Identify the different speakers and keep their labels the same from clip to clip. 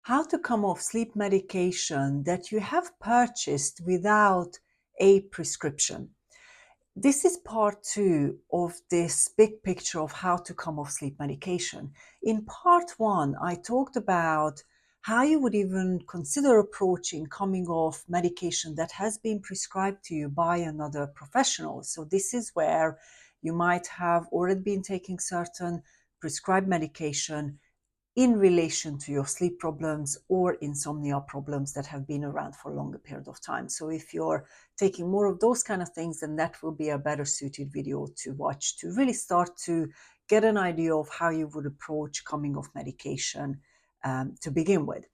Speaker 1: How to come off sleep medication that you have purchased without a prescription. This is part two of this big picture of how to come off sleep medication. In part one, I talked about how you would even consider approaching coming off medication that has been prescribed to you by another professional. So this is where you might have already been taking certain prescribed medication in relation to your sleep problems or insomnia problems that have been around for a longer period of time. So if you're taking more of those kind of things, then that will be a better suited video to watch to really start to get an idea of how you would approach coming off medication to begin with.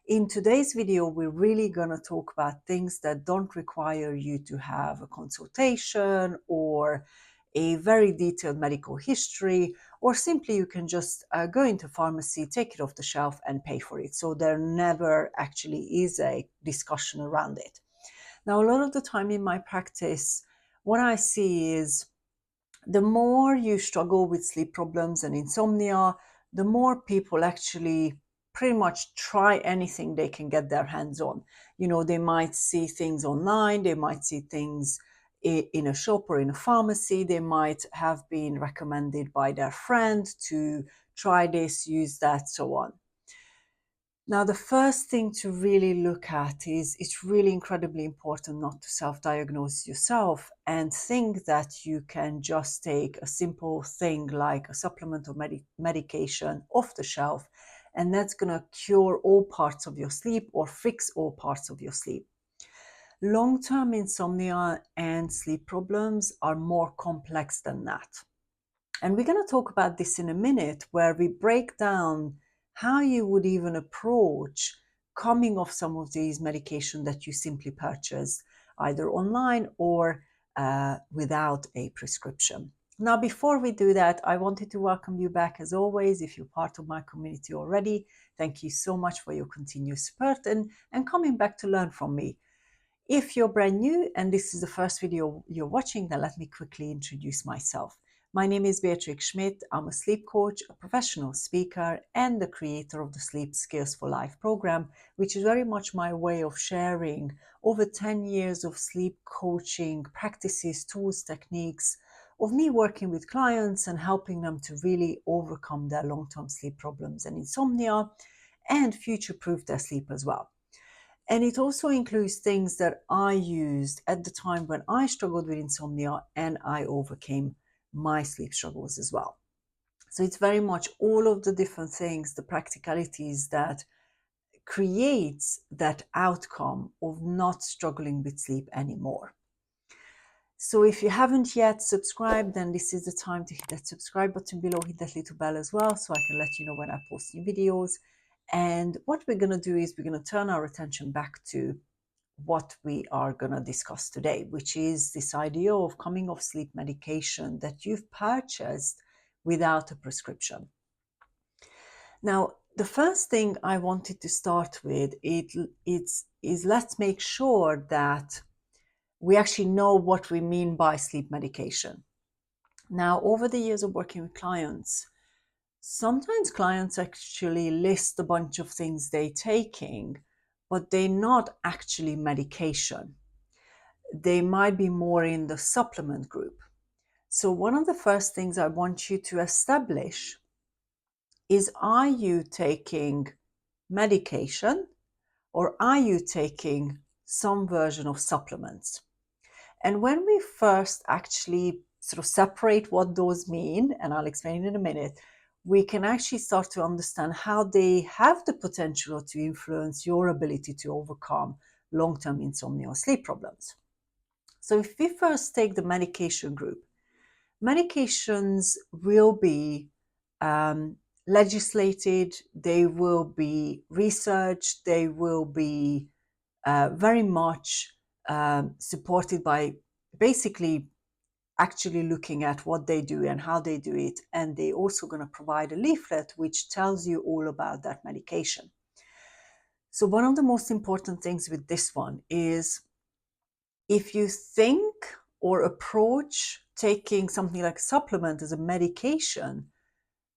Speaker 1: In today's video, we're really going to talk about things that don't require you to have a consultation or a very detailed medical history, or simply you can just go into pharmacy, take it off the shelf and pay for it. So there never actually is a discussion around it. Now, a lot of the time in my practice, what I see is the more you struggle with sleep problems and insomnia, the more people actually pretty much try anything they can get their hands on. You know, they might see things online, they might see things in a shop or in a pharmacy, they might have been recommended by their friend to try this, use that, so on. Now, the first thing to really look at is it's really incredibly important not to self-diagnose yourself and think that you can just take a simple thing like a supplement or medication off the shelf, and that's going to cure all parts of your sleep or fix all parts of your sleep. Long-term insomnia and sleep problems are more complex than that. And we're going to talk about this in a minute, where we break down how you would even approach coming off some of these medications that you simply purchased either online or without a prescription. Now, before we do that, I wanted to welcome you back as always. If you're part of my community already, thank you so much for your continuous support and coming back to learn from me. If you're brand new and this is the first video you're watching, then let me quickly introduce myself. My name is Beatrix Schmidt. I'm a sleep coach, a professional speaker, and the creator of the Sleep Skills for Life program, which is very much my way of sharing over 10 years of sleep coaching practices, tools, techniques, of me working with clients and helping them to really overcome their long-term sleep problems and insomnia and future-proof their sleep as well. And it also includes things that I used at the time when I struggled with insomnia and I overcame my sleep struggles as well. So it's very much all of the different things, the practicalities that creates that outcome of not struggling with sleep anymore. So if you haven't yet subscribed, then this is the time to hit that subscribe button below, hit that little bell as well, so I can let you know when I post new videos. And what we're going to do is we're going to turn our attention back to what we are going to discuss today, which is this idea of coming off sleep medication that you've purchased without a prescription. Now, the first thing I wanted to start with is let's make sure that we actually know what we mean by sleep medication. Now, over the years of working with clients, sometimes clients actually list a bunch of things they're taking, but they're not actually medication. They might be more in the supplement group. So one of the first things I want you to establish is, are you taking medication or are you taking some version of supplements? And when we first actually sort of separate what those mean, and I'll explain in a minute, we can actually start to understand how they have the potential to influence your ability to overcome long-term insomnia or sleep problems. So if we first take the medication group, medications will be legislated, they will be researched, they will be very much supported by basically actually looking at what they do and how they do it. And they're also going to provide a leaflet which tells you all about that medication. So one of the most important things with this one is, if you think or approach taking something like a supplement as a medication,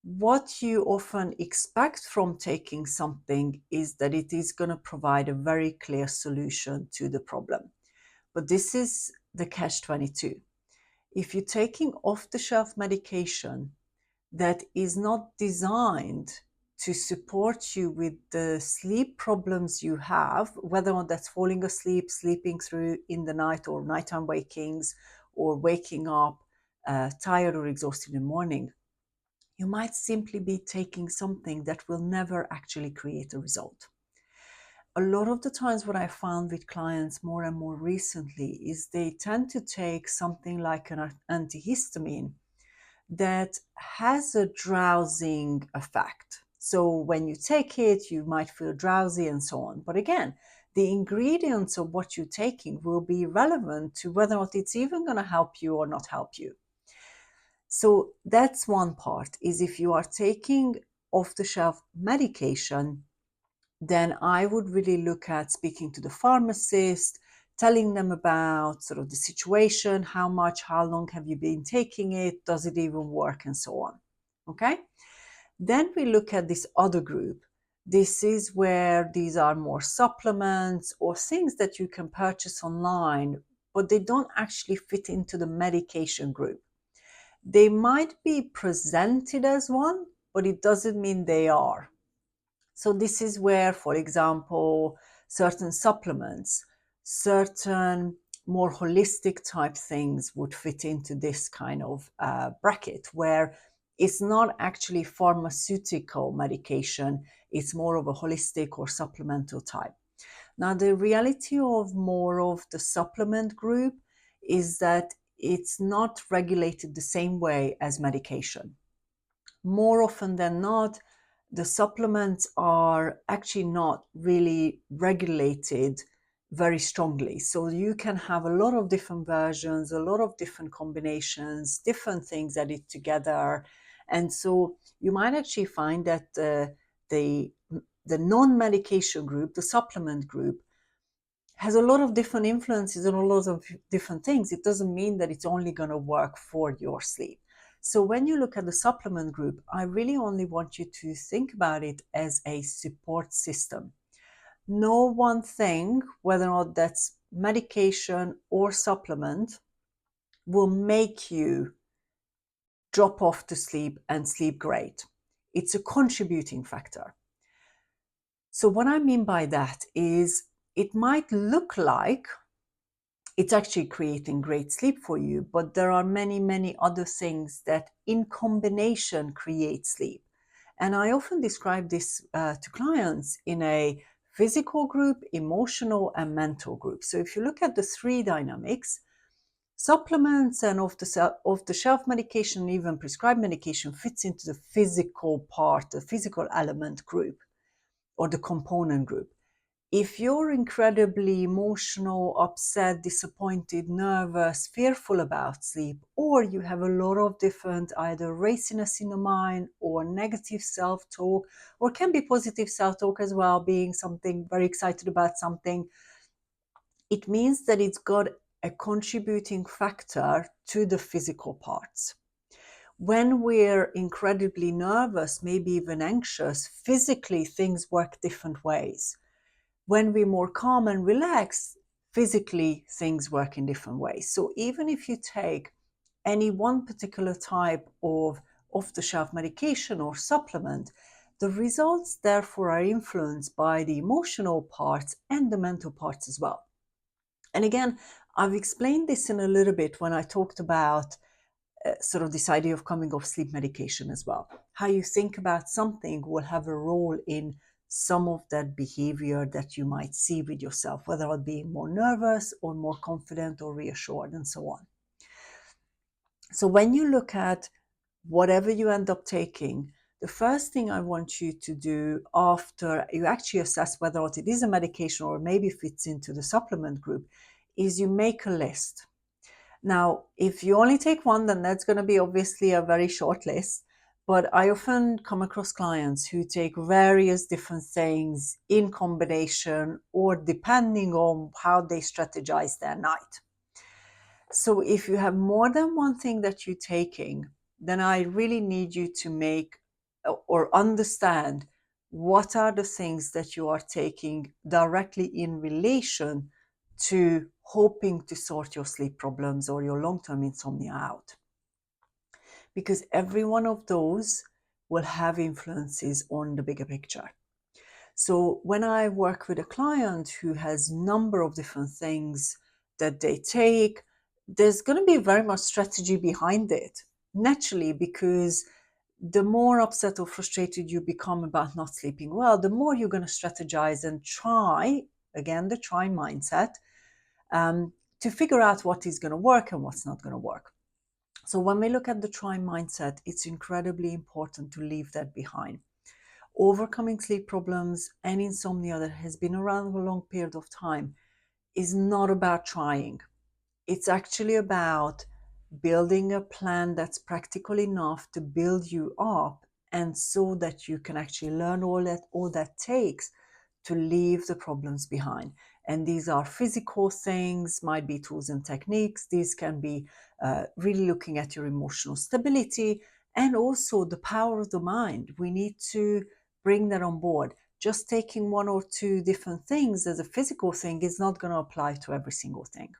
Speaker 1: what you often expect from taking something is that it is going to provide a very clear solution to the problem. But this is the catch-22. If you're taking off-the-shelf medication that is not designed to support you with the sleep problems you have, whether or not that's falling asleep, sleeping through in the night, or nighttime wakings, or waking up tired or exhausted in the morning, you might simply be taking something that will never actually create a result. A lot of the times what I found with clients more and more recently is they tend to take something like an antihistamine that has a drowsing effect. So when you take it, you might feel drowsy and so on. But again, the ingredients of what you're taking will be relevant to whether or not it's even going to help you or not help you. So that's one part, is if you are taking off-the-shelf medication, then I would really look at speaking to the pharmacist, telling them about sort of the situation, how much, how long have you been taking it, does it even work, and so on. Okay? Then we look at this other group. This is where these are more supplements or things that you can purchase online, but they don't actually fit into the medication group. They might be presented as one, but it doesn't mean they are. So this is where, for example, certain supplements, certain more holistic type things would fit into this kind of bracket, where it's not actually pharmaceutical medication, it's more of a holistic or supplemental type. Now, the reality of more of the supplement group is that it's not regulated the same way as medication. More often than not, the supplements are actually not really regulated very strongly. So you can have a lot of different versions, a lot of different combinations, different things added together. And so you might actually find that the non-medication group, the supplement group, has a lot of different influences on a lot of different things. It doesn't mean that it's only going to work for your sleep. So when you look at the supplement group, I really only want you to think about it as a support system. No one thing, whether or not that's medication or supplement, will make you drop off to sleep and sleep great. It's a contributing factor. So what I mean by that is it might look like it's actually creating great sleep for you, but there are many, many other things that in combination create sleep. And I often describe this to clients in a physical group, emotional, and mental group. So if you look at the three dynamics, supplements and off-the-shelf medication, even prescribed medication, fits into the physical part, the physical element group, or the component group. If you're incredibly emotional, upset, disappointed, nervous, fearful about sleep, or you have a lot of different either raciness in the mind or negative self-talk, or can be positive self-talk as well, being something very excited about something, it means that it's got a contributing factor to the physical parts. When we're incredibly nervous, maybe even anxious, physically things work different ways. When we're more calm and relaxed, physically things work in different ways. So even if you take any one particular type of off-the-shelf medication or supplement, the results therefore are influenced by the emotional parts and the mental parts as well. And again, I've explained this in a little bit when I talked about sort of this idea of coming off sleep medication as well. How you think about something will have a role in some of that behavior that you might see with yourself, whether it being more nervous or more confident or reassured and so on. So when you look at whatever you end up taking, the first thing I want you to do after you actually assess whether or not it is a medication or maybe fits into the supplement group is you make a list. Now, if you only take one, then that's going to be obviously a very short list. But I often come across clients who take various different things in combination or depending on how they strategize their night. So if you have more than one thing that you're taking, then I really need you to make or understand what are the things that you are taking directly in relation to hoping to sort your sleep problems or your long-term insomnia out. Because every one of those will have influences on the bigger picture. So when I work with a client who has a number of different things that they take, there's going to be very much strategy behind it, naturally, because the more upset or frustrated you become about not sleeping well, the more you're going to strategize and try, again, the try mindset, to figure out what is going to work and what's not going to work. So when we look at the try mindset, it's incredibly important to leave that behind. Overcoming sleep problems and insomnia that has been around for a long period of time is not about trying. It's actually about building a plan that's practical enough to build you up, and so that you can actually learn all that takes to leave the problems behind. And these are physical things, might be tools and techniques. These can be really looking at your emotional stability and also the power of the mind. We need to bring that on board. Just taking one or two different things as a physical thing is not going to apply to every single thing.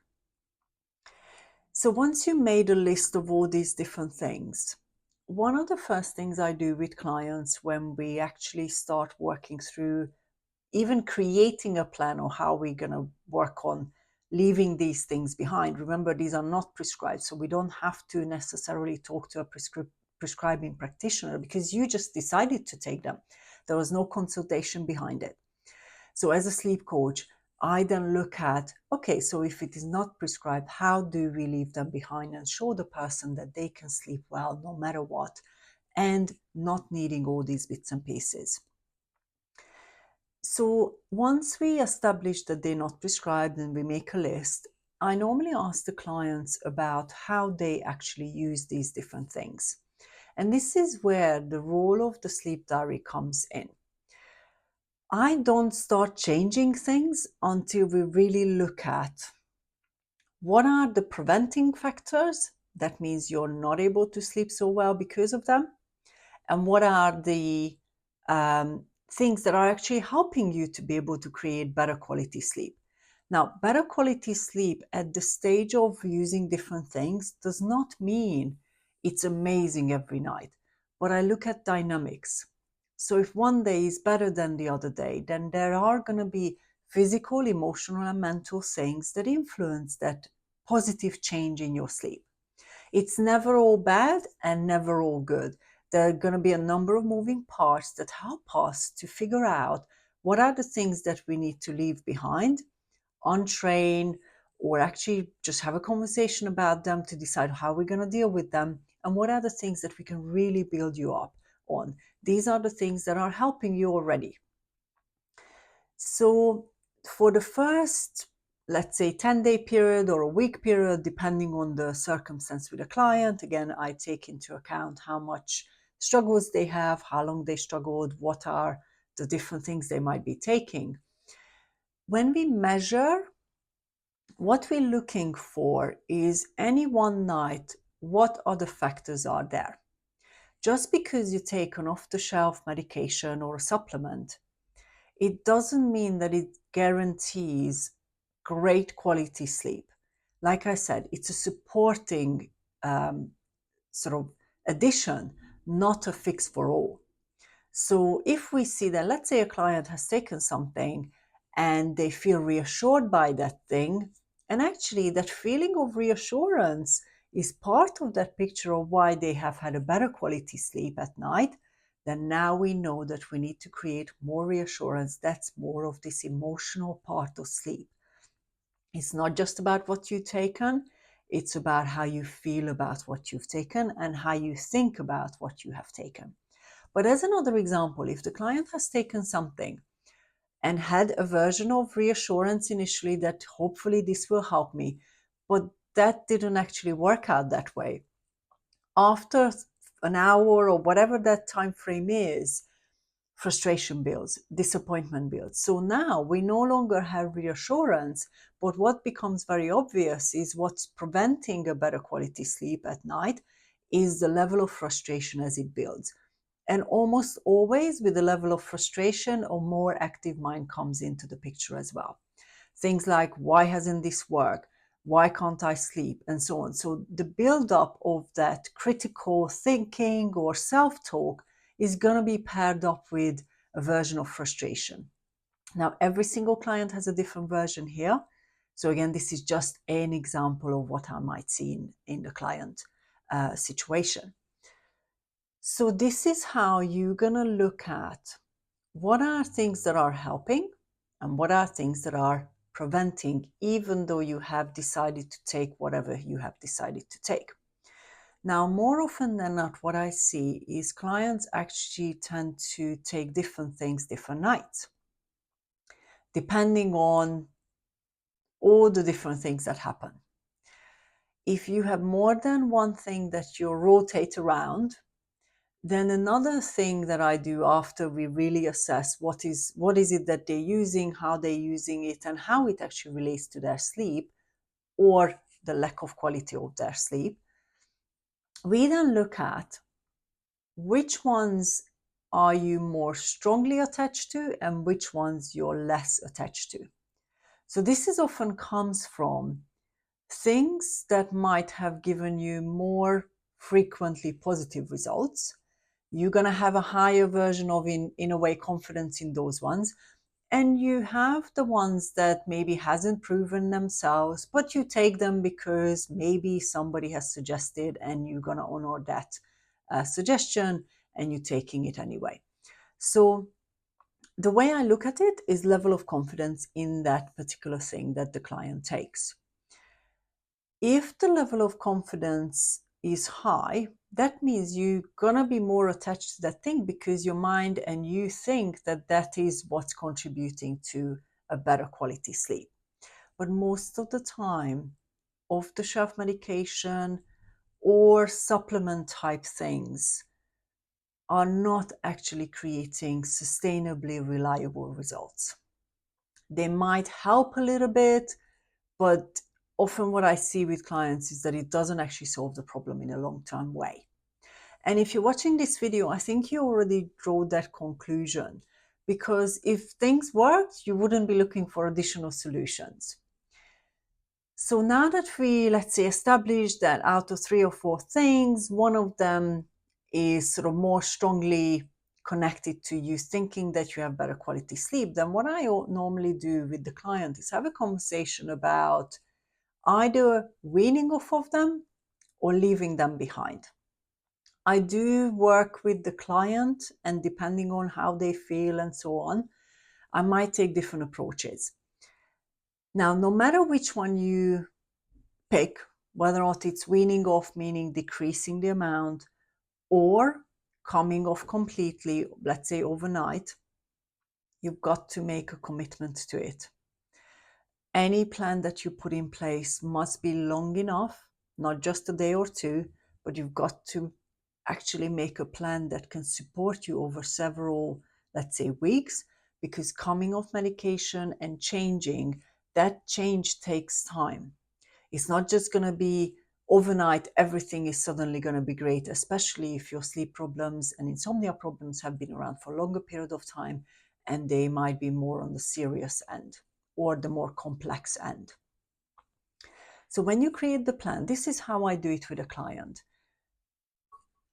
Speaker 1: So once you made a list of all these different things, one of the first things I do with clients when we actually start working through even creating a plan or how we're going to work on leaving these things behind. Remember, these are not prescribed, so we don't have to necessarily talk to a prescribing practitioner because you just decided to take them. There was no consultation behind it. So as a sleep coach, I then look at, okay, so if it is not prescribed, how do we leave them behind and show the person that they can sleep well no matter what, and not needing all these bits and pieces. So once we establish that they're not prescribed and we make a list, I normally ask the clients about how they actually use these different things. And this is where the role of the sleep diary comes in. I don't start changing things until we really look at what are the preventing factors. That means you're not able to sleep so well because of them. And what are the things that are actually helping you to be able to create better quality sleep. Now, better quality sleep at the stage of using different things does not mean it's amazing every night, but I look at dynamics. So if one day is better than the other day, then there are going to be physical, emotional, and mental things that influence that positive change in your sleep. It's never all bad and never all good. There are going to be a number of moving parts that help us to figure out what are the things that we need to leave behind, untrain, or actually just have a conversation about them to decide how we're going to deal with them, and what are the things that we can really build you up on. These are the things that are helping you already. So for the first, let's say, 10-day period or a week period, depending on the circumstance with the client, again, I take into account how much struggles they have, how long they struggled, what are the different things they might be taking. When we measure, what we're looking for is any one night, what other factors are there? Just because you take an off-the-shelf medication or a supplement, it doesn't mean that it guarantees great quality sleep. Like I said, it's a supporting sort of addition, not a fix for all. So if we see that, let's say a client has taken something and they feel reassured by that thing, and actually that feeling of reassurance is part of that picture of why they have had a better quality sleep at night, then now we know that we need to create more reassurance. That's more of this emotional part of sleep. It's not just about what you've taken, it's about how you feel about what you've taken and how you think about what you have taken. But as another example, if the client has taken something and had a version of reassurance initially that hopefully this will help me, but that didn't actually work out that way, after an hour or whatever that time frame is, frustration builds, disappointment builds. So now we no longer have reassurance, but what becomes very obvious is what's preventing a better quality sleep at night is the level of frustration as it builds. And almost always with a level of frustration or more active mind comes into the picture as well. Things like, why hasn't this worked? Why can't I sleep? And so on. So the build-up of that critical thinking or self-talk is going to be paired up with a version of frustration. Now, every single client has a different version here. So again, this is just an example of what I might see in the client situation. So this is how you're going to look at what are things that are helping and what are things that are preventing, even though you have decided to take whatever you have decided to take. Now, more often than not, what I see is clients actually tend to take different things different nights, depending on all the different things that happen. If you have more than one thing that you rotate around, then another thing that I do after we really assess what is it that they're using, how they're using it, and how it actually relates to their sleep or the lack of quality of their sleep, we then look at which ones are you more strongly attached to and which ones you're less attached to. So this is often comes from things that might have given you more frequently positive results. You're going to have a higher version of, in a way, confidence in those ones. And you have the ones that maybe hasn't proven themselves, but you take them because maybe somebody has suggested and you're going to honor that suggestion and you're taking it anyway. So the way I look at it is level of confidence in that particular thing that the client takes. If the level of confidence is high, that means you're going to be more attached to that thing because your mind and you think that that is what's contributing to a better quality sleep. But most of the time, off-the-shelf medication or supplement type things are not actually creating sustainably reliable results. They might help a little bit, but often what I see with clients is that it doesn't actually solve the problem in a long-term way. And if you're watching this video, I think you already draw that conclusion, because if things worked, you wouldn't be looking for additional solutions. So now that we, let's say, established that out of 3 or 4 things, one of them is sort of more strongly connected to you thinking that you have better quality sleep, then what I normally do with the client is have a conversation about either weaning off of them or leaving them behind. I do work with the client, and depending on how they feel and so on, I might take different approaches. Now, no matter which one you pick, whether or not it's weaning off, meaning decreasing the amount, or coming off completely, let's say overnight, you've got to make a commitment to it. Any plan that you put in place must be long enough, not just a day or two, but you've got to actually make a plan that can support you over several, let's say, weeks, because coming off medication and changing, that change takes time. It's not just going to be overnight, everything is suddenly going to be great, especially if your sleep problems and insomnia problems have been around for a longer period of time and they might be more on the serious end or the more complex end. So when you create the plan, this is how I do it with a client.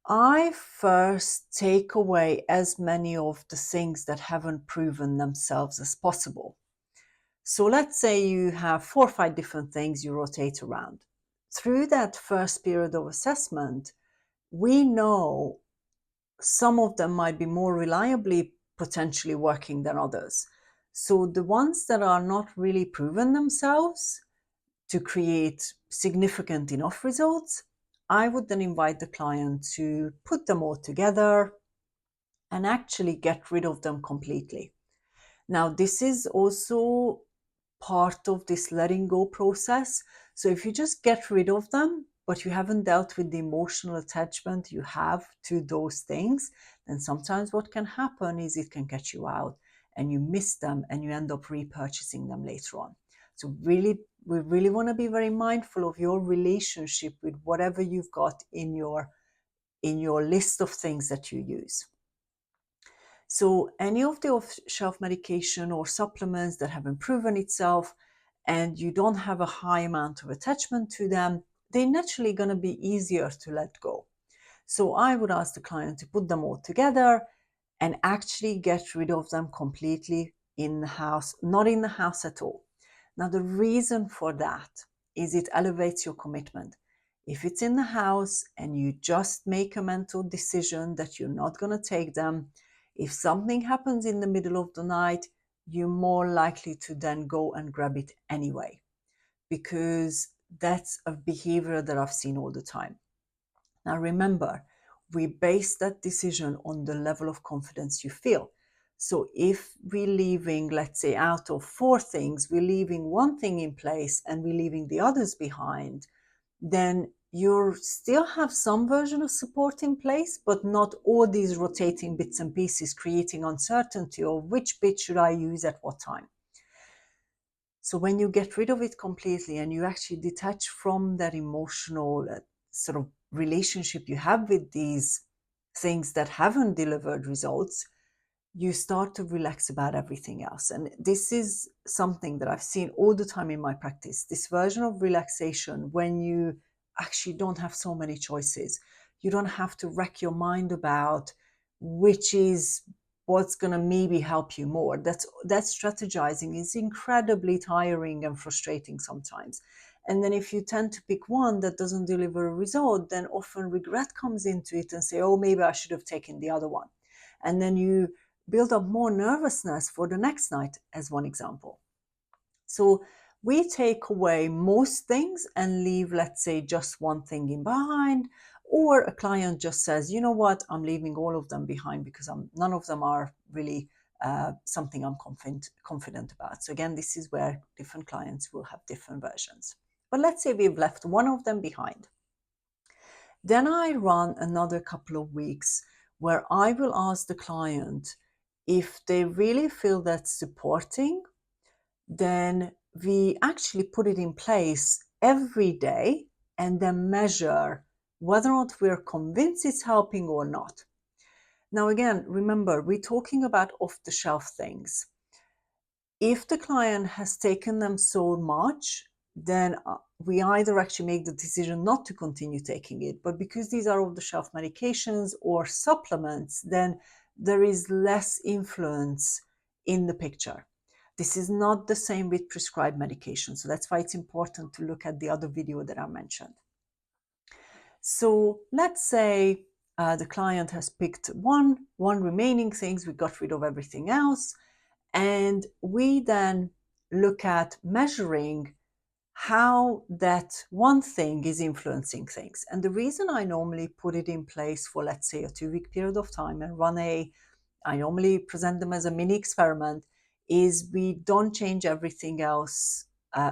Speaker 1: I first take away as many of the things that haven't proven themselves as possible. So let's say you have 4 or 5 different things you rotate around. Through that first period of assessment, we know some of them might be more reliably potentially working than others. So the ones that are not really proven themselves to create significant enough results, I would then invite the client to put them all together and actually get rid of them completely. Now, this is also part of this letting go process. So if you just get rid of them, but you haven't dealt with the emotional attachment you have to those things, then sometimes what can happen is it can catch you out and you miss them and you end up repurchasing them later on. So we really want to be very mindful of your relationship with whatever you've got in your list of things that you use. So any of the off-shelf medication or supplements that haven't proven itself and you don't have a high amount of attachment to them, they're naturally going to be easier to let go. So I would ask the client to put them all together and actually get rid of them completely in the house, not in the house at all. Now, the reason for that is it elevates your commitment. If it's in the house and you just make a mental decision that you're not going to take them, if something happens in the middle of the night, you're more likely to then go and grab it anyway, because that's a behavior that I've seen all the time. Now remember, we base that decision on the level of confidence you feel. So if we're leaving, let's say, out of 4 things, we're leaving one thing in place and we're leaving the others behind, then you still have some version of support in place, but not all these rotating bits and pieces creating uncertainty of which bit should I use at what time. So when you get rid of it completely and you actually detach from that emotional sort of relationship you have with these things that haven't delivered results, you start to relax about everything else. And this is something that I've seen all the time in my practice, this version of relaxation when you actually don't have so many choices. You don't have to wreck your mind about which is what's going to maybe help you more. That strategizing is incredibly tiring and frustrating sometimes. And then if you tend to pick one that doesn't deliver a result, then often regret comes into it and say, oh, maybe I should have taken the other one. And then you build up more nervousness for the next night, as one example. So we take away most things and leave, let's say, just one thing in behind, or a client just says, you know what, I'm leaving all of them behind because none of them are really something I'm confident about. So again, this is where different clients will have different versions. But let's say we've left one of them behind. Then I run another couple of weeks where I will ask the client if they really feel that's supporting, then we actually put it in place every day and then measure whether or not we're convinced it's helping or not. Now, again, remember, we're talking about off-the-shelf things. If the client has taken them so much, then we either actually make the decision not to continue taking it, but because these are off-the-shelf medications or supplements, then there is less influence in the picture. This is not the same with prescribed medication, so that's why it's important to look at the other video that I mentioned. So let's say the client has picked one remaining things, we got rid of everything else, and we then look at measuring how that one thing is influencing things. And the reason I normally put it in place for, let's say, a 2-week period of time and I normally present them as a mini experiment, is we don't change everything else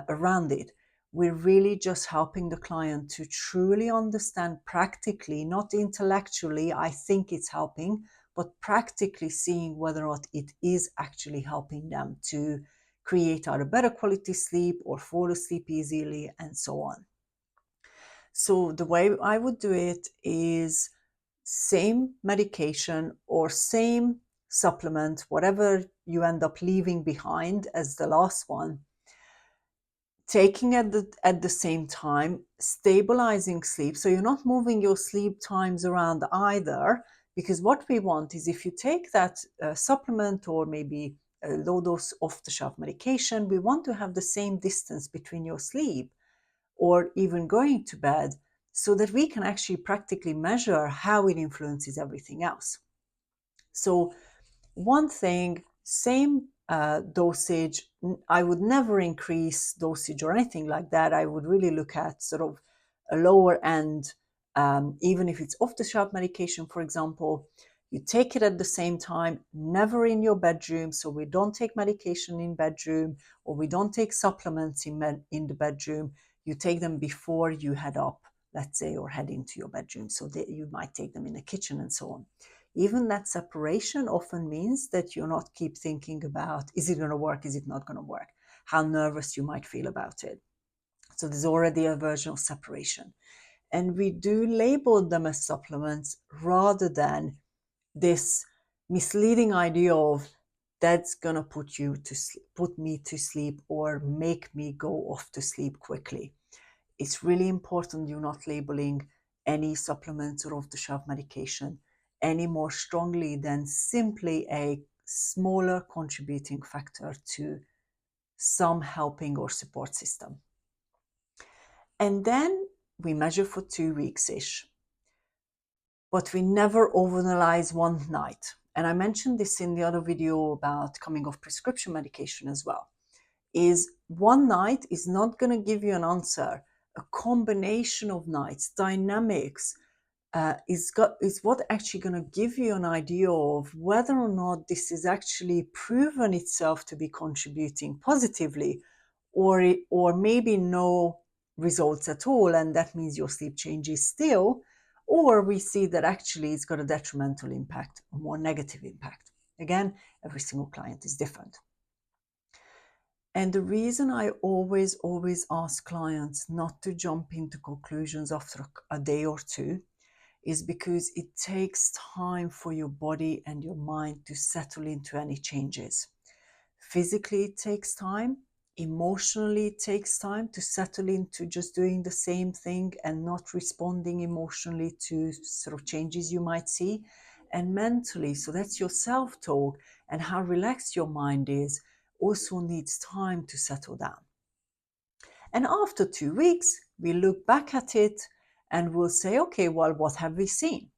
Speaker 1: around it. We're really just helping the client to truly understand practically, not intellectually, I think it's helping, but practically seeing whether or not it is actually helping them to create either better quality sleep or fall asleep easily and so on. So the way I would do it is same medication or same supplement, whatever you end up leaving behind as the last one, taking at the same time, stabilizing sleep. So you're not moving your sleep times around either, because what we want is if you take that supplement or maybe a low dose off-the-shelf medication, we want to have the same distance between your sleep or even going to bed so that we can actually practically measure how it influences everything else. So one thing, same dosage. I would never increase dosage or anything like that. I would really look at sort of a lower end, even if it's off-the-shelf medication, for example. You take it at the same time, never in your bedroom. So we don't take medication in bedroom, or we don't take supplements in the bedroom. You take them before you head up, let's say, or head into your bedroom. So that you might take them in the kitchen and so on. Even that separation often means that you're not keep thinking about, is it going to work? Is it not going to work? How nervous you might feel about it. So there's already a version of separation. And we do label them as supplements rather than this misleading idea of that's gonna put me to sleep or make me go off to sleep quickly. It's really important you're not labeling any supplements or off-the-shelf medication any more strongly than simply a smaller contributing factor to some helping or support system. And then we measure for 2 weeks-ish. But we never overanalyze one night. And I mentioned this in the other video about coming off prescription medication as well, is one night is not going to give you an answer. A combination of nights, dynamics, is what actually going to give you an idea of whether or not this is actually proven itself to be contributing positively, or maybe no results at all, and that means your sleep changes still, or we see that actually it's got a detrimental impact, a more negative impact. Again, every single client is different. And the reason I always ask clients not to jump into conclusions after a day or two is because it takes time for your body and your mind to settle into any changes. Physically, it takes time. Emotionally, it takes time to settle into just doing the same thing and not responding emotionally to sort of changes you might see. And mentally, so that's your self-talk and how relaxed your mind is, also needs time to settle down. And after 2 weeks, we look back at it and we'll say, okay, well, what have we seen?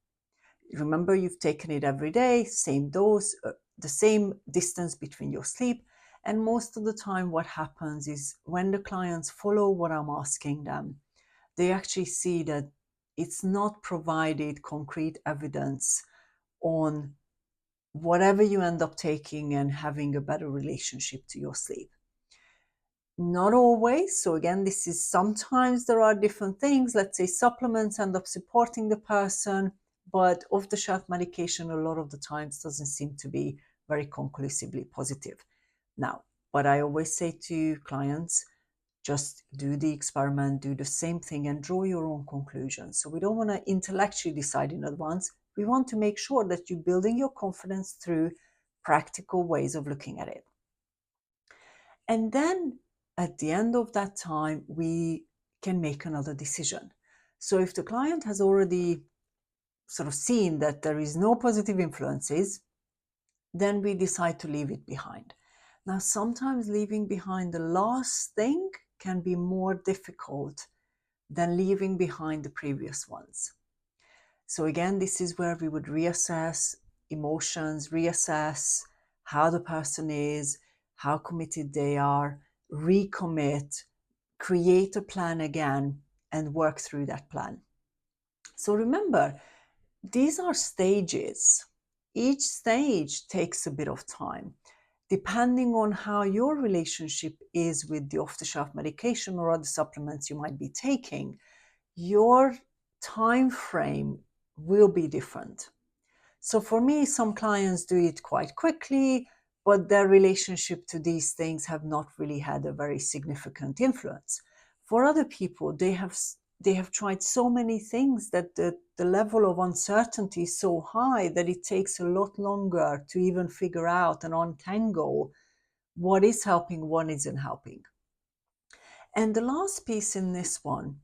Speaker 1: Remember, you've taken it every day, same dose, the same distance between your sleep. And most of the time, what happens is when the clients follow what I'm asking them, they actually see that it's not provided concrete evidence on whatever you end up taking and having a better relationship to your sleep. Not always. So again, this is sometimes there are different things. Let's say supplements end up supporting the person, but off-the-shelf medication a lot of the times doesn't seem to be very conclusively positive. Now, but I always say to clients, just do the experiment, do the same thing and draw your own conclusions. So we don't want to intellectually decide in advance. We want to make sure that you're building your confidence through practical ways of looking at it. And then at the end of that time, we can make another decision. So if the client has already sort of seen that there is no positive influences, then we decide to leave it behind. Now, sometimes leaving behind the last thing can be more difficult than leaving behind the previous ones. So again, this is where we would reassess emotions, reassess how the person is, how committed they are, recommit, create a plan again, and work through that plan. So remember, these are stages. Each stage takes a bit of time. Depending on how your relationship is with the off-the-shelf medication or other supplements you might be taking, your time frame will be different. So for me, some clients do it quite quickly, but their relationship to these things have not really had a very significant influence. For other people, they have tried so many things that the level of uncertainty is so high that it takes a lot longer to even figure out and untangle what is helping, what isn't helping. And the last piece in this one,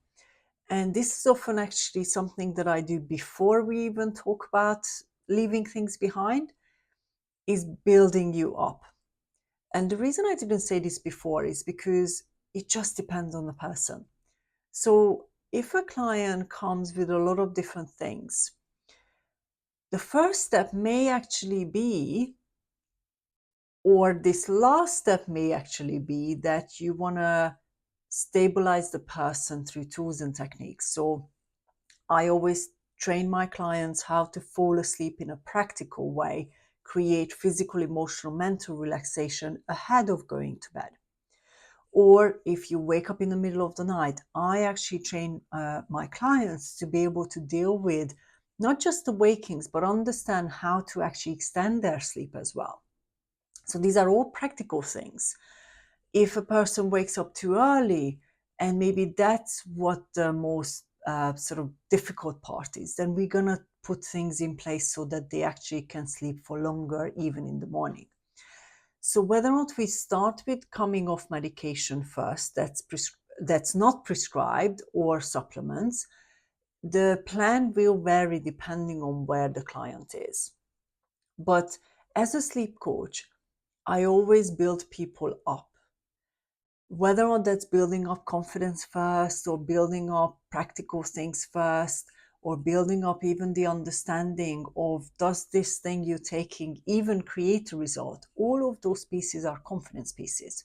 Speaker 1: and this is often actually something that I do before we even talk about leaving things behind, is building you up. And the reason I didn't say this before is because it just depends on the person. So if a client comes with a lot of different things, the first step may actually be, or this last step may actually be, that you want to stabilize the person through tools and techniques. So I always train my clients how to fall asleep in a practical way, create physical, emotional, mental relaxation ahead of going to bed. Or if you wake up in the middle of the night, I actually train my clients to be able to deal with not just the wakings, but understand how to actually extend their sleep as well. So these are all practical things. If a person wakes up too early, and maybe that's what the most sort of difficult part is, then we're going to put things in place so that they actually can sleep for longer, even in the morning. So whether or not we start with coming off medication first, that's not prescribed, or supplements, the plan will vary depending on where the client is. But as a sleep coach, I always build people up. Whether or not that's building up confidence first, or building up practical things first, or building up even the understanding of, does this thing you're taking even create a result? All of those pieces are confidence pieces.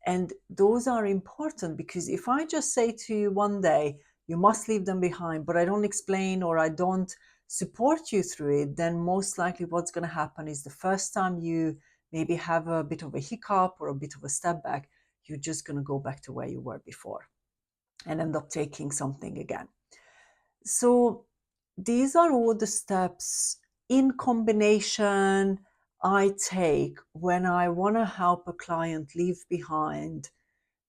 Speaker 1: And those are important, because if I just say to you one day, you must leave them behind, but I don't explain or I don't support you through it, then most likely what's going to happen is the first time you maybe have a bit of a hiccup or a bit of a step back, you're just going to go back to where you were before and end up taking something again. So these are all the steps in combination I take when I want to help a client leave behind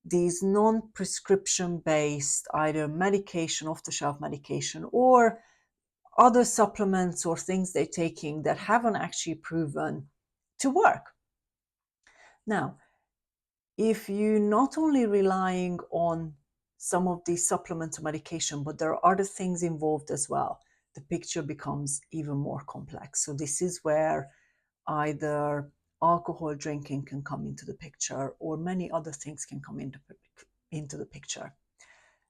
Speaker 1: these non-prescription based, either medication, off-the-shelf medication, or other supplements or things they're taking that haven't actually proven to work. Now, if you're not only relying on some of these supplements or medication, but there are other things involved as well, the picture becomes even more complex. So this is where either alcohol drinking can come into the picture, or many other things can come into the picture.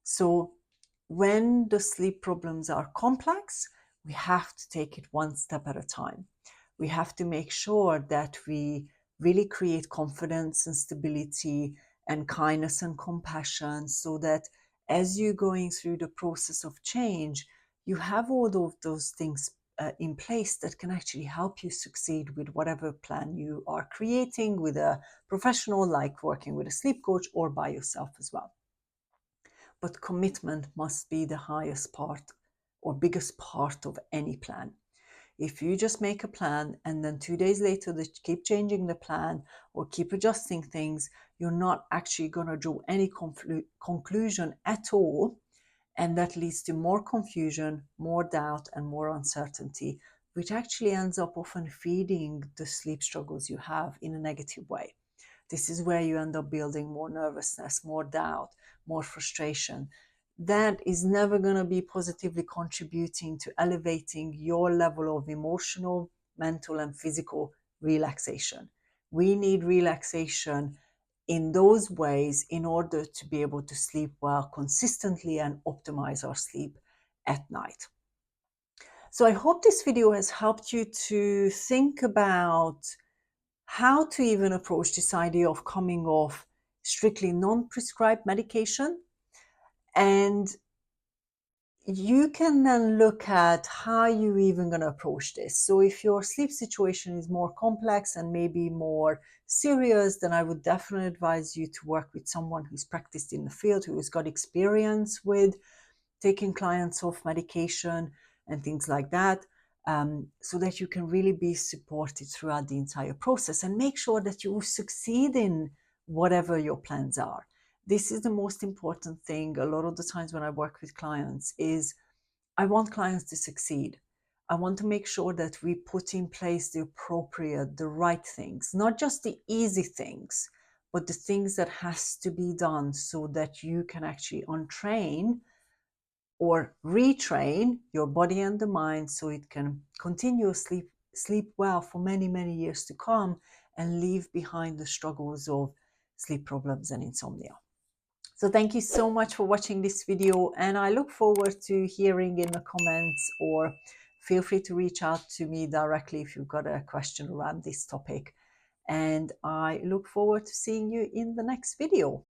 Speaker 1: So when the sleep problems are complex, we have to take it one step at a time. We have to make sure that we really create confidence and stability and kindness and compassion, so that as you're going through the process of change, you have all of those things in place that can actually help you succeed with whatever plan you are creating with a professional, like working with a sleep coach, or by yourself as well. But commitment must be the highest part or biggest part of any plan. If you just make a plan and then 2 days later they keep changing the plan or keep adjusting things, you're not actually going to draw any conclusion at all. And that leads to more confusion, more doubt, and more uncertainty, which actually ends up often feeding the sleep struggles you have in a negative way. This is where you end up building more nervousness, more doubt, more frustration. That is never going to be positively contributing to elevating your level of emotional, mental, and physical relaxation. We need relaxation in those ways in order to be able to sleep well consistently and optimize our sleep at night. So I hope this video has helped you to think about how to even approach this idea of coming off strictly non-prescribed medication. And you can then look at how you're even going to approach this. So if your sleep situation is more complex and maybe more serious, then I would definitely advise you to work with someone who's practiced in the field, who has got experience with taking clients off medication and things like that, so that you can really be supported throughout the entire process and make sure that you succeed in whatever your plans are. This is the most important thing. A lot of the times when I work with clients is I want clients to succeed. I want to make sure that we put in place the appropriate, the right things, not just the easy things, but the things that has to be done so that you can actually untrain or retrain your body and the mind so it can continue sleep well for many, many years to come and leave behind the struggles of sleep problems and insomnia. So thank you so much for watching this video, and I look forward to hearing in the comments, or feel free to reach out to me directly if you've got a question around this topic. And I look forward to seeing you in the next video.